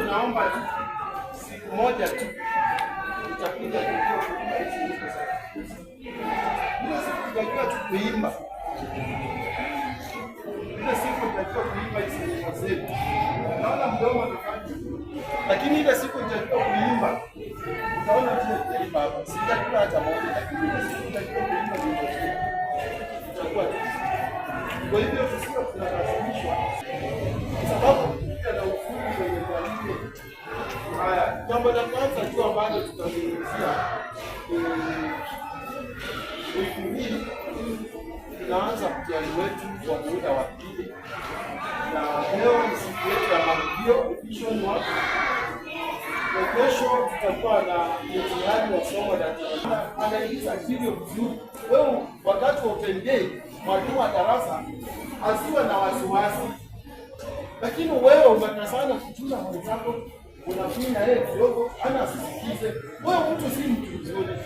Naomba siku moja tu tutakuja kuimba. Ile siku tutakuwa kuimba hizo zetu. Naona mdomo anafanya. Lakini ile siku tutakuwa kuimba. Utaona vile kuimba hapa. Sitakula hata moja, lakini ile siku tutakuwa kuimba ndio tutakuwa. Kwa hivyo tusiwe tunalazimishwa. Sababu na ufundi kwenye mwalimu. Haya, jambo la kwanza tu ambalo tutazungumzia wiki hii tunaanza mtihani wetu wa muda wa pili, na leo ni siku yetu ya marudio revision work. Kesho tutakuwa na mtihani wa somo la anaingiza video vizuri. Wewe wakati wa open day, mwalimu wa darasa asiwe na wasiwasi. Lakini wewe unataka kuchunga mwenzako, unafinya yeye kidogo, ana asisikize. Wewe mtu si mtu mzuri.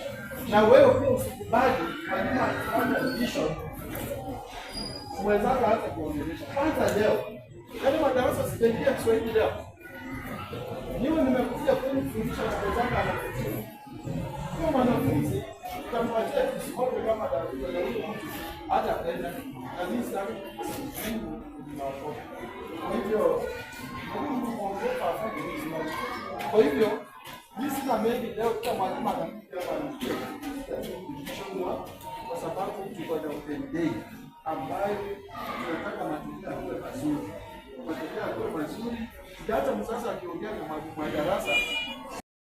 Na wewe pia usikubali mwalimu akifanya revision mwenzako hata kuongelesha. Kwanza leo, yaani madarasa sijaingia Kiswahili leo. Niwe nimekuja kufundisha mwenzako anakutia. Kwa mwanafunzi, utampatia kisomo kama darasa la huyo mtu hata kwenda. Kabisa Mungu anawaponya. Kwa hivyo mimi sina mengi leo, kwa mwalimu anakuja kwa sababu tuko na open day ambayo tunataka mazingira yawe mazuri. Mazingira yawe mazuri. Hata msasa akiongea na mwalimu wa darasa